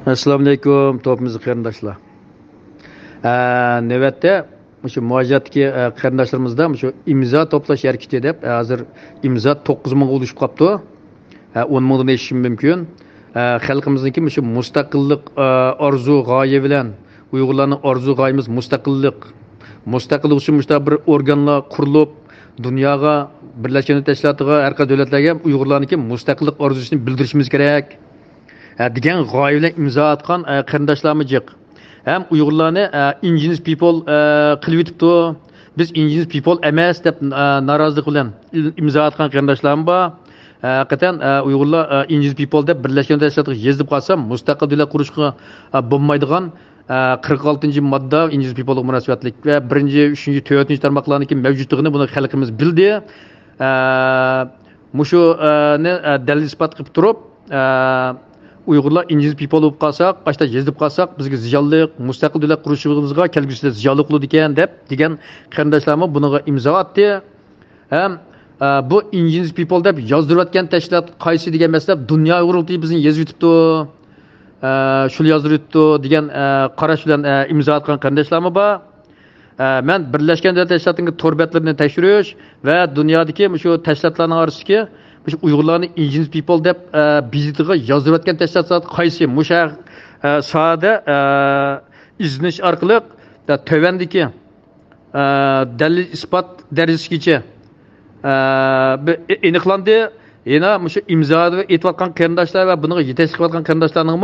Assalomu alaykum, topimiz qarindoshlar. Navbatda shu muojatdagi qarindoshlarimizda shu imzo to'plash harakati deb hozir imzo 9000 ga ulashib qolibdi. 10 mingdan eshishi mumkin. Xalqimizniki shu mustaqillik orzu g'oya bilan Uyg'urlarning orzu g'oyamiz mustaqillik. Mustaqillik uchun bir organlar qurilib dunyoga Birlashgan Davlatlar Tashkilotiga har qanday davlatlarga Uyg'urlarniki mustaqillik orzusini bildirishimiz kerak. Degan g'oya bilan imzo atgan qarindoshlarimiz jiq. Ham Uyg'urlarni indigenous people qilib yetibdi. Biz indigenous people emas deb norozilik bilan imzo atgan qarindoshlarimiz bor. Haqiqatan Uyg'urlar indigenous people deb Birlashgan Davlatlar Tashkilotiga yezib qolsa, mustaqil davlat qurishga bo'lmaydigan 46-modda indigenous people munosabatlik va 1-3, 4 tarmoqlarniki mavjudligini buni xalqimiz bildi. Mushuni dalil isbot qilib turib, Uyg'urlar indigenous people bo'lib qolsak, boshda yezib qolsak, bizga ziyonliq, mustaqil davlat qurishimizga kelgusida ziyonliq bo'ladi ekan deb degan qarindoshlarimiz bunga imzo atdi. Ham bu indigenous people deb yozdirayotgan tashkilot qaysi degan masalab dunyo Uyg'urligi bizni yezib yetibdi. Shuni yozdiribdi degan qarash bilan imzo atgan qarindoshlarimiz bor. Men Birlashgan Davlatlar Tashkilotining to'rbetlarini tekshirish va dunyodagi shu tashkilotlarning orasidagi Uyg'urlarni indigenous people deb bizitiga yozdirayotgan tashkilotlar qaysi musha sohada izlanish orqali tövendeki dalil isbot darajasigacha aniqlandi. Yana shu imzoda aytayotgan qarindoshlar va buni yetakchi qilayotgan qarindoshlarning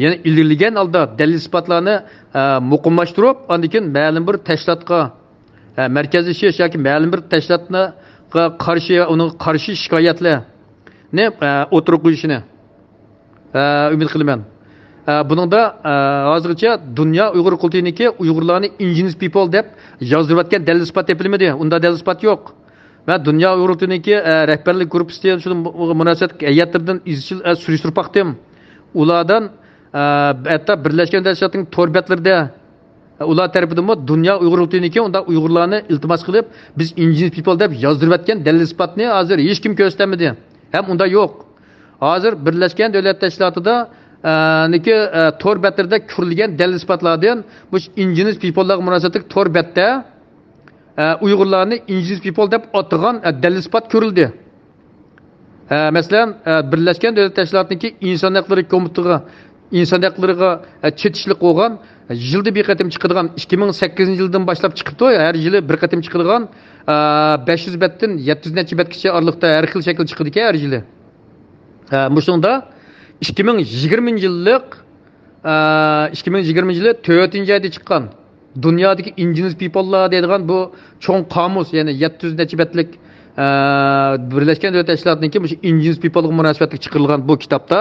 yana ilgirlagan holda dalil isbotlarni muqimlashtirib, undan keyin ma'lum bir tashkilotga markazlashish yoki ma'lum bir tashkilotni qarshi uning qarshi shikoyatlarni o'tirib qo'yishini umid qilaman. Buningda hozircha dunyo Uyg'ur qultiniki Uyg'urlarni indigenous people deb yozdirayotgan dalil isbot topilmadi. Unda dalil isbot yo'q. Va dunyo Uyg'ur qultiniki rahbarlik guruhi shu munosabat hay'atlaridan izchil surishtirib baqdim. Ulardan hatto Birlashgan Davlatlar Tashkilotining to'rbetlarida ular tarafidan dunyo Uyg'ur qultiniki unda Uyg'urlarni iltimos qilib, biz indigenous people deb yozdirayotgan dalil isbotni hozir hech kim ko'rsatmadi. Ham unda yo'q. Hozir Birlashgan Davlatlar Tashkilotida niki to'rbetlarda ko'rilgan dalil isbotlardan bu indigenous people'larga munosabatli to'rbetda Uyg'urlarni indigenous people deb atgan dalil isbot ko'rildi. Masalan, Birlashgan Davlatlar Tashkilotining inson huquqlari komitetiga inson huquqlariga chetishlik bo'lgan yilda bir qatim chiqadigan 2008-yildan boshlab chiqibdi. Har yili bir qatim chiqadigan 500 betdan 700 necha betgacha oraliqda har xil shakl chiqadi ekan har yili. Mushunda 2020-yillik 2020-yili 4-oyda chiqqan dunyodagi indigenous people'lar deydigan bu cho'ng qomus, ya'ni 700 necha betlik Birlashgan Davlatlar Tashkilotining bu indigenous people'ga munosabatli chiqarilgan bu kitobda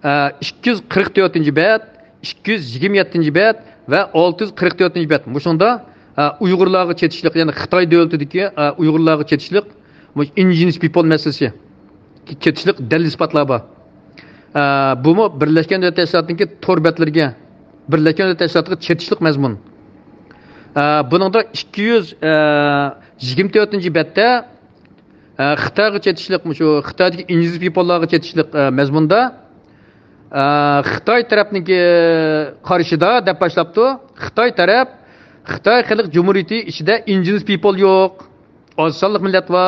244-bet, 227-bet va 644-bet. Mushunda Uyg'urlarga chetishlik, ya'ni Xitoy davlatidagi Uyg'urlarga chetishlik, bu indigenous people masalasi chetishlik dalil isbotlar bor. Bu Birlashgan Davlatlar Tashkilotining to'rbetlariga Birlashgan Davlatlar Tashkilotiga chetishlik mazmun. Buningda 224-betda Xitoyga chetishlik, shu Xitoydagi indigenous people'larga chetishlik mazmunda Xitoy tarafininki qarshida deb boshlabdi. Xitoy taraf Xitoy Xalq Jumhuriyati ichida indigenous people yo'q. Oz sonliq millat va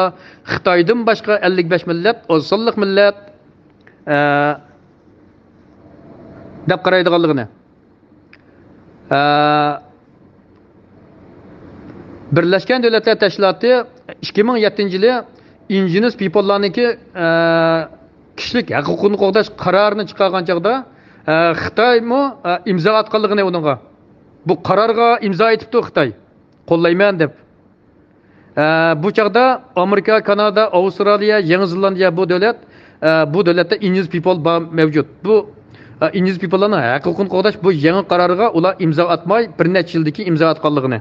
Xitoydan boshqa 55 millat, oz sonliq millat deb qaraydiganligini. Birlashgan Davlatlar Tashkiloti 2007-yili indigenous people'larniki kishilik huquqini qo'llash qarorini chiqargan chaqda Xitoymi imzo atganligini uningga. Bu qarorga imzo etibdi Xitoy. Qo'llayman deb. Bu chaqda Amerika, Kanada, Avstraliya, Yangi Zelandiya bu davlatda indigenous people mavjud. Bu indigenous people'larning huquqini qo'llash bu yangi qaroriga ular imzo atmay bir necha yildagi imzo atganligini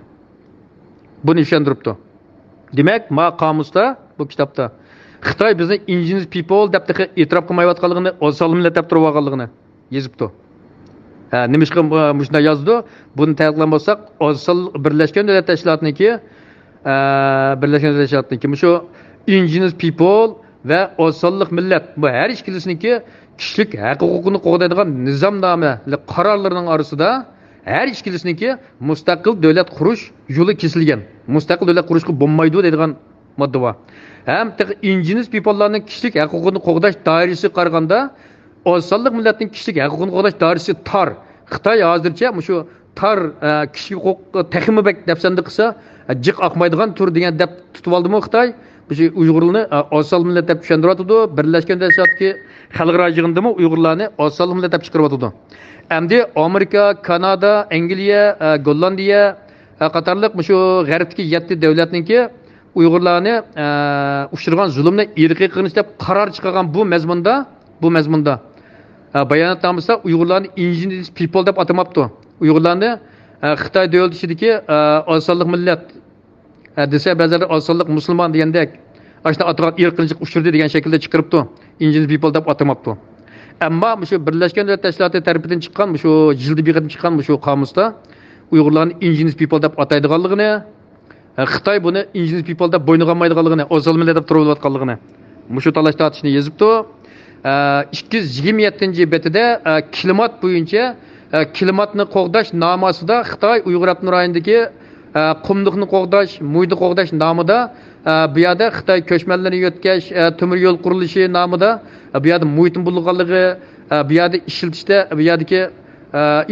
buni ishontiribdi. Demak, qomusda bu kitobda Xitoy bizni indigenous people deb e'tirof qilmayotganligini, o'zal millat deb turib olganligini yozibdi. Nimishqa shunday yozdi? Buni ta'kidlagan bo'lsak, o'zal Birlashgan Davlatlar Tashkilotiniki Birlashgan Davlatlar Tashkilotiniki shu indigenous people va o'zallik millat bu har ikkisiniki kishilik haq huquqini qo'g'daydigan nizomnoma qarorlarining orasida har ikkisiniki mustaqil davlat qurish yo'li kesilgan. Mustaqil davlat qurishga bo'lmaydi degan modda bor. Ham indigenous people'larning kishilik haq huquqini qo'g'dash doirasi qaraganda oz sonli millatning kishilik haq huquqini qo'g'dash doirasi tor. Xitoy hozircha shu tor kishilik huquq texmi bek dafsanda qilsa jiq oqmaydigan tur degan deb tutib oldimi Xitoy? Bu Uyg'urlarni oz sonli millat deb tushuntiryapti. Birlashgan Davlatlar xalqaro yig'indimi Uyg'urlarni oz sonli millat deb chiqaryapti. Endi Amerika, Kanada, Angliya, Gollandiya qatorliq shu g'arbdagi 7 davlatniki Uyg'urlarni uchirgan zulmni irqiy qilinish deb qaror chiqargan bu mazmunda bayonotnomada Uyg'urlarni indigenous people deb atamabdi. Uyg'urlarni Xitoy davlat ichidagi oz sonli millat desa ba'zida oz sonli musulmon degandek ashna atgan irqiylik uchirdi degan shaklda chiqaribdi. Indigenous people deb atamabdi. Ammo shu Birlashgan Davlatlar Tashkiloti tarafidan chiqqan shu jildi biqatim chiqqan shu qomusda Uyg'urlarni indigenous people deb ataydiganligini, Xitoy buni indigenous people deb bo'yniga olmaydiganligini, o'zal millat deb turalayotganligini shu talash tortishni yozibdi. 227-betida klimat bo'yicha klimatni qo'g'dash nomasida Xitoy Uyg'ur avtonom rayonidagi qumliqni qo'g'dash, muhitni qo'g'dash nomida bu yerda Xitoy ko'chmanlarni yo'tkash, temir yo'l qurilishi nomida bu yerda muhitni bulg'anligi, bu yerda ishlatishda bu yerdagi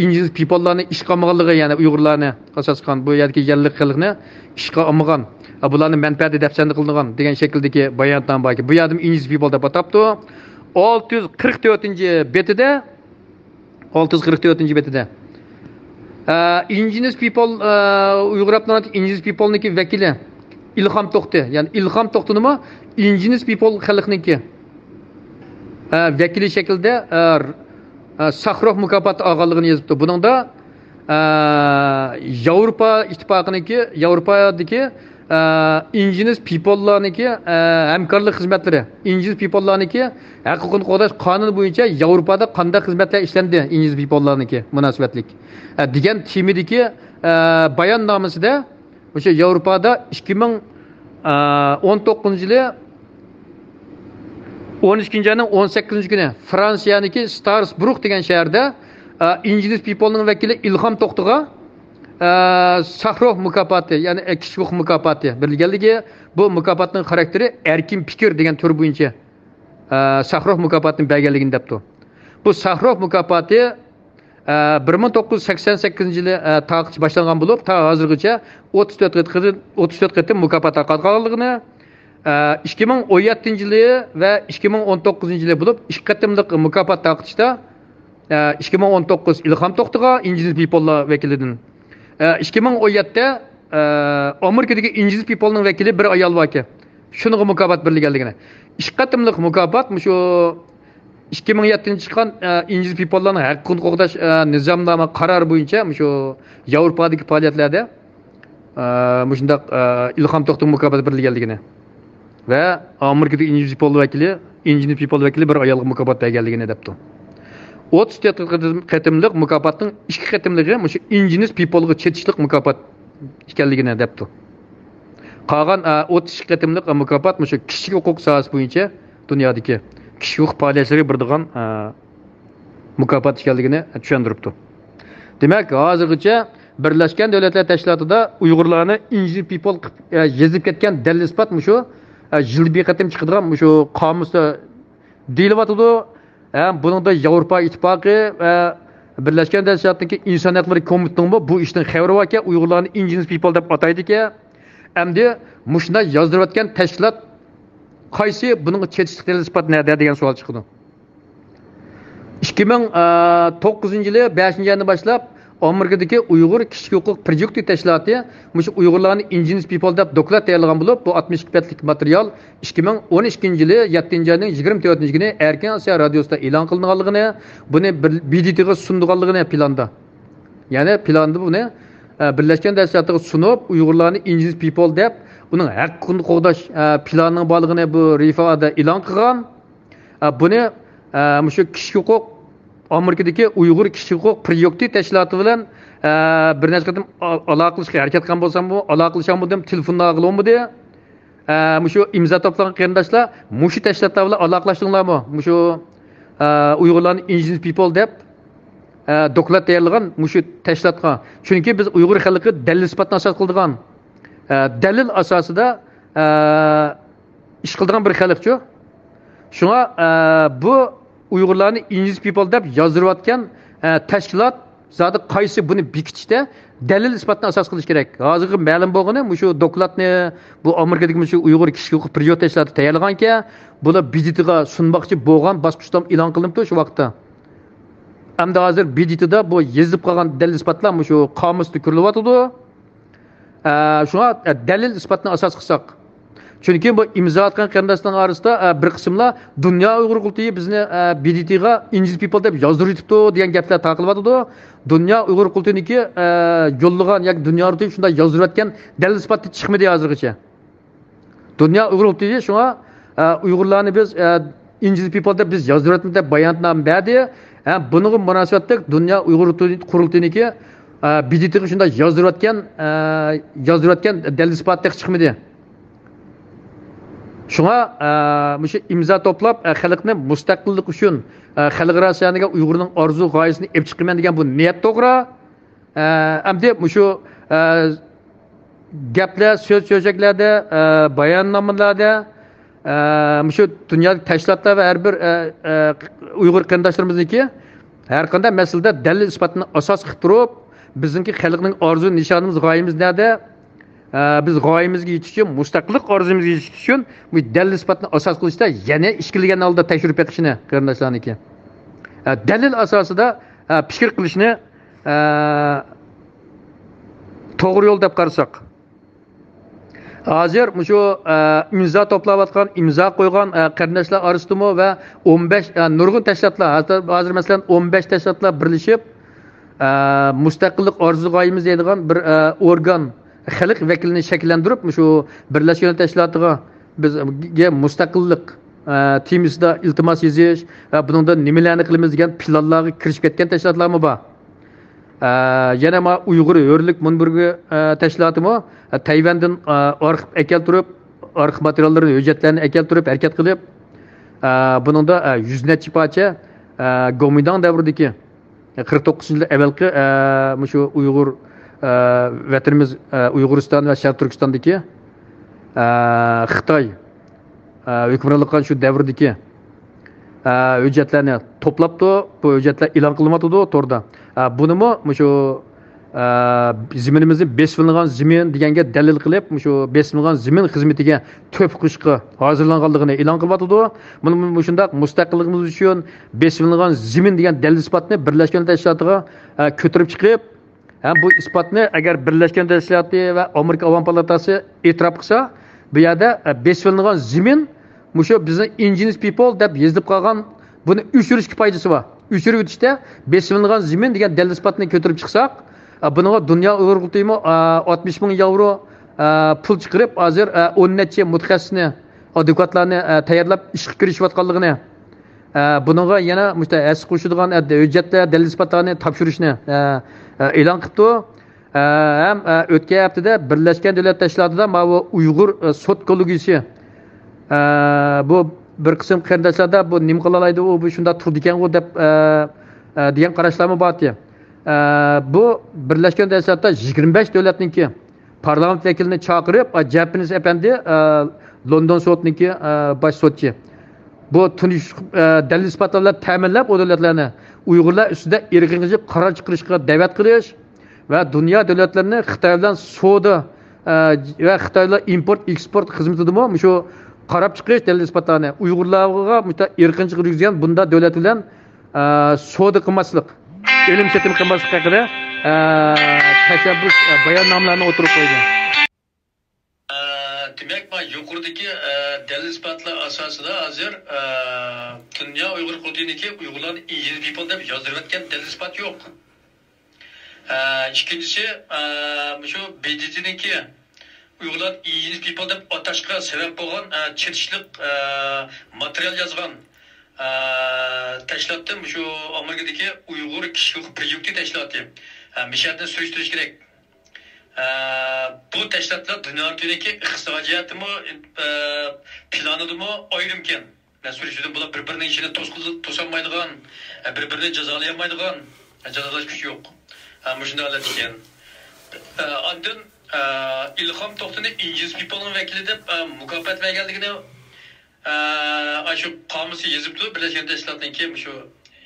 indigenous people'larni ish qilmaganligi, ya'ni Uyg'urlarni asos qilgan bu yerdagi yerlik xalqni ishga olmagan, bularni manfaati dafsanda qilingan degan shakldagi bayonotnoma borki, bu yerda indigenous people deb atabdi. 644-betida indigenous people Uyg'ur avtonom indigenous people'niki vakili İlham To'xti, ya'ni İlham To'xtinimi indigenous people xalqniki vakili shaklda Sakharov mukofoti olganligini yozibdi. Buningda Yevropa ittifoqiniki, Yevropadagi indigenous people'larniki hamkorlik xizmatlari, indigenous people'larniki huquqini qo'llash qonuni bo'yicha Yevropada qanday xizmatlar ishlandi indigenous people'larniki munosabatlik degan temidagi bayonnomasida o'sha Yevropada 2019-yili 12-ayning 18-kuni Fransiyaniki Strasbourg degan shaharda indigenous people'ning vakili İlham To'xtiga Sakharov mukofoti, ya'ni kishilik huquq mukofoti berilganligi, bu mukofotning xarakteri erkin fikr degan tur bo'yicha Sakharov mukofotini berganligini debdi. Bu Sakharov mukofoti 1988-yili taqich boshlangan bo'lib, ta hozirgacha 34 qatim mukofot olganligini, 2017-yili va 2019-yili bo'lib 2 qatimlik mukofot taqichda 2019 İlham To'xtiga indigenous people'lar vakilidan, 2017'de Amerika'daki indigenous people'ning vakili bir ayol var ki, şunun mukofot berilganligini. 2 qatimlik mukofot şu 2007'de chiqqan indigenous people'larning huquqini qo'g'dash nizomnoma qarori bo'yicha şu Yevropadagi faoliyatlarda shundaq İlham To'xti mukofot berilganligini va Amerikadagi indigenous people vakili bir ayolga mukofot berganligini debdi. 34 qatimlik mukofotning 2 qatimligi shu indigenous people'ga chetishlik mukofot ekanligini debdi. Qolgan 32 qatimlik mukofot shu kishilik huquq sohasi bo'yicha dunyodagi kishilik huquq faoliyatlariga beradigan mukofot ekanligini tushuntiribdi. Demak, hozirgacha Birlashgan Davlatlar Tashkilotida Uyg'urlarni indigenous people yezib ketgan dalil isbot shu yilda qatim chiqadigan shu qomusda deyilyapti. Buningda Yevropa ittifoqi va Birlashgan Davlatlardagi inson huquqlari komitetining bu ishdan xabari bor ekan, Uyg'urlarni indigenous people deb ataydi ekan. Endi mushunda yozdirayotgan tashkilot qaysi buning chetishlik dalil isbot nerda degan savol chiqdi. 2009-yili 5-oydan boshlab Amerikadagi Uyg'ur kishilik huquq projekti tashkiloti mush Uyg'urlarni indigenous people deb doklad tayyorlagan bo'lib, bu 62 betlik material 2012-yili 7-oyning 24-kuni Erkin Osiyo radiosida e'lon qilinganligini, buni BDTga sundiganligini planda. Ya'ni planda buni Birlashgan Davlatlarga sunib, Uyg'urlarni indigenous people deb uning huquqini qo'g'dash planining borligini bu RIFAda e'lon qilgan. Buni mush kishilik huquq Amerikadagi Uyg'ur kishilik huquq projekti tashkiloti bilan bir necha qatim aloqalashishga harakat qilgan bo'lsam, bu aloqalashamadim, telefonda qilinmadi. Mushu imzo to'plagan qarindoshlar mushu tashkilotlar bilan aloqalashdinglarmi? Mushu Uyg'urlarni indigenous people deb doklad tayyorlagan mushu tashkilotga. Chunki biz Uyg'ur xalqi dalil sifatini asos qildigan, dalil asosida ish qildigan bir xalqchi. Shunga bu Uyg'urlarni indigenous people deb yozdirayotgan tashkilot zodi qaysi buni bekitishda dalil isbotni asos qilish kerak. Hozirgi ma'lum bo'lgani shu dokladni bu Amerikadagi shu Uyg'ur kishilik huquq priot tashkiloti tayyorlagan-ki, bular BDTga sunmoqchi bo'lgan bosqichdan e'lon qilindi shu vaqtda. Hamda hozir BDTda bu yezib qolgan dalil isbotlar shu qomusda ko'rilyotdi. Shunga dalil isbotni asos qilsak. Chunki bu imzo atgan qarindoshlarning orasida bir qismlar dunyo Uyg'ur qultiyi bizni BDTga indigenous people deb yozdirib yutibdi degan gaplar tarqalyapti. Dunyo Uyg'ur qultiniki yo'llagan yoki dunyo qultiyi shunday yozdirayotgan dalil isboti chiqmadi hozirgacha. Dunyo Uyg'ur qultiyi shunga Uyg'urlarni biz indigenous people deb biz yozdirayapmiz deb bayonnoma berdi. Bunga munosabatda dunyo Uyg'ur qultiniki BDTga shunday yozdirayotgan dalil isboti chiqmadi. Şuna şu imza toplab xalqni mustaqillik uchun xalq rasiyaniga Uyg'urning orzu g'oyasini olib chiqaman degan bu niyat to'g'ri. Hamda shu gaplar, so'z-so'zaklarda, bayonnomalarda shu dunyodagi tashkilotlar va har bir Uyg'ur qarindoshlarimizniki har qanday masalada dalil isbotini asos qilib turib, bizningki xalqning orzu nishonimiz, g'oyamiz nada? Biz g'oyamizga yetish uchun, mustaqillik orzumizga yetish uchun bu dalil isbotni asos qilishda yana ishkilgan holda tekshirib beqishni qarindoshlarniki. Dalil asosida fikr qilishni to'g'ri yo'l deb qarasak. Hozir shu imzo to'playotgan, imzo qo'ygan qarindoshlar orasidami va 15 nurg'un tashkilotlar, hozir masalan 15 tashkilotlar birlashib mustaqillik orzu g'oyamiz deydigan bir organ xalq vakilini shakllantirib shu birlashgan tashkilotiga bizga mustaqillik temasida iltimos yozish va buningda nimalarni qilamiz degan planlarga kirishib ketgan tashkilotlarmi bor. Yana Uyg'ur hurlik munbirgi tashkilotimi Tayvandan arxiv keltirib, arxiv materiallarini, hujjatlarni keltirib harakat qilib, buningda 100 necha parcha Gomidan davridagi 49-yil avvalgi shu Uyg'ur vatanimiz Uyg'uriston va Sharq Turkistondagi Xitoy hukmronlik qilgan shu davrdagi hujjatlarni to'plabdi. Bu hujjatlar e'lon qilinmadi to'g'rida. Bunimi shu ziminimizni besfilingan zimin deganga dalil qilib, shu besfilingan zimin xizmatiga to'p qo'shqi hozirlanganligini e'lon qilyapti. Buni shunday mustaqilligimiz uchun besfilingan zimin degan dalil isbotni birlashgan tashkilotiga ko'tarib chiqib, bu isbotni agar birlashgan tashkiloti va Amerika Avom palatasi e'tirof qilsa, bu yerda besfilingan zimin shu bizni indigenous people deb yozib qolgan buni o'chirishga foydasi bor. O'chirib o'tishda besfilingan zimin degan dalil isbotni ko'tarib chiqsak, bunga dunyo Uyg'ur qultimi 60 ming yevro pul chiqarib, hozir 10 necha mutaxassisni, advokatlarni tayyorlab ishga kirishayotganligini, bunga yana as qo'shadigan hujjatlar, dalil isbotlarni topshirishni e'lon qildi. Ham o'tgan haftada Birlashgan Davlatlar Tashkilotida bu Uyg'ur sud kollegiyasi bu bir qism qarindoshlarda bu nima qila oladi, u bu shunda turdi ekan-ku deb degan qarashlarmi bor edi. Bu Birlashgan Davlatlar 25 davlatniki parlament vakilini chaqirib, Japanese efendi London sudniki bosh sudchi bu tunish dalil isbotlar ta'minlab o davlatlarni Uyg'urlar ustida irqchilik qaror chiqarishga da'vat qilish va dunyo davlatlarini Xitoy bilan savdo va Xitoy bilan import eksport xizmatidami shu qarab chiqish dalil isbotlarni Uyg'urlarga irqchilik yurgizgan bunda davlat bilan savdo qilmaslik, o'lim setim qilmaslik haqida tashabbus bayonnomalarni o'tirib qo'ygan. Demek yuqoridagi dalil isbotlar asosida hozir dunyo Uyg'ur qultiniki Uyg'urlarni indigenous people deb yozdirayotgan dalil isbot yo'q. İkincisi shu BDT'niki Uyg'urlar indigenous people deb atashga sabab bo'lgan chetishlik material yozgan tashkilotdan shu Amerikadagi Uyg'ur kishilik priot tashkiloti mishatni surishtirish kerak. Bu tashkilotlar dunyo ko'yniki iqtisodiyotimi planidimi ayrimkan. Surishida bular bir-birining ishini to'solmaydigan, bir-birini jazolamaydigan, jazolash kuchi yo'q. Shunday holat ekan. Ondan Ilhom To'xtini Injiz People'ning vakili deb mukofot berganligini shu qomusi yozibdi. Birlashgan Tashkilotningki shu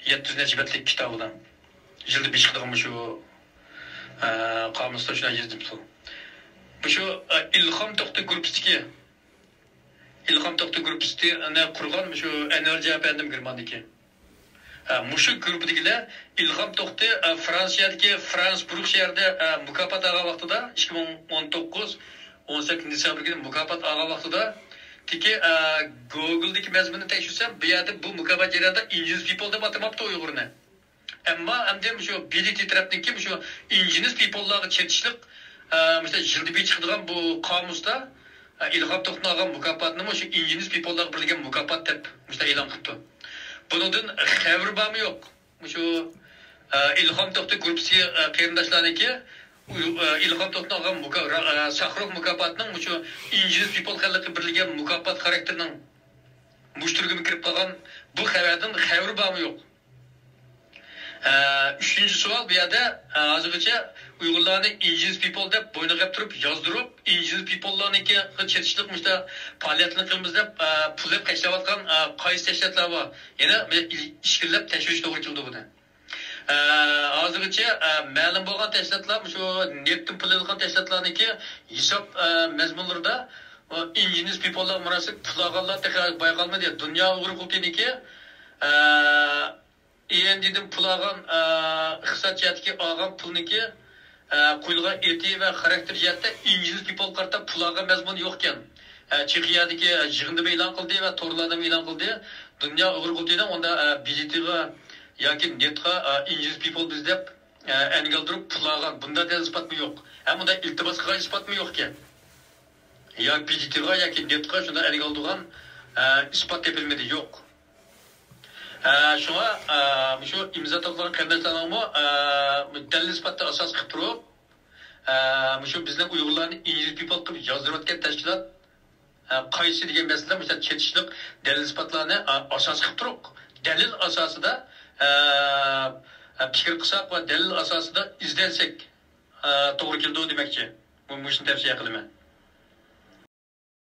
700 necha betlik kitobida. Yilda 5 qidigan shu qomusda shunday yozibdi. Shu Ilhom To'xti guruhini qurgan shu Enerji Efendim Germandiki. Mushu guruhidagilar Ilhom To'xti Fransiyadagi Fransburg shahrida mukofot olgan vaqtida 2019 18 dekabrga mukofot olgan vaqtida tiki Google'dagi mazmunni tekshirsam bu yerda bu mukofot jarayonida Indigenous People deb atamapti Uyg'urni. Ammo endi shu BDT tarafdan shu Indigenous People'larga chetishlik mesela yilda bir chiqadigan bu qomusda Ilhom To'xtini olgan mukofotni shu Indigenous People'larga berilgan mukofot deb e'lon qildi. Bundan xabar bormi yo'q? Shu Ilhom To'xti guruhi qarindoshlarniki Ilhom To'xtini olgan Sahrov mukofotining shu Indigenous People xalqi berilgan mukofot xarakterining mushtirigini kirib qolgan bu xabardan xabar bormi yo'q? Üçüncü savol bu yerda hozirgacha Uyg'urlarni Indigenous People deb bo'yniga turib yozdirib, Indigenous People'larniki chetishlik mushta faoliyatini qilamiz deb pul deb qashlayotgan qaysi tashkilotlar bor? Yana ishkillab tashvish to'g'ri keldi buni. Hozirgacha ma'lum bo'lgan tashkilotlar shu netdan pul olgan tashkilotlarniki hisob mazmunlarida Indigenous People'lar munosib pul olganlar bayqalmadi. Dunyo Uyg'ur huquqiniki dedim pul olgan iqtisodiyotga olgan pulniki qo'yilgan eti va xarakter jihatda Indigenous People qarta pul olgan mazmun yo'q ekan. Chexiyadagi yig'inda e'lon qildi va to'rlarda e'lon qildi. Dunyo Uyg'ur huquqidan onda BJTga yoki netga Indigenous People biz deb angaldirib pul olgan. Bunda da isbotmi yo'q. Ham unda iltibos qilgan isbotmi yo'q ekan. Ya BJTga yoki netga shunda angaldirgan isbot topilmadi yo'q. Şuna şu imza toplanan qarindoshlarning dalil sifatida asos qilib turib, şu bizning Uyg'urlarni Indigenous People qilib yozdirayotgan tashkilot qaysi degan masala, mesela chetishlik dalil sifatlarni asos qilib turib, dalil asosida fikr qilsak va dalil asosida izlansak to'g'ri keldi demoqchi. Bu shuni tavsiya qilaman.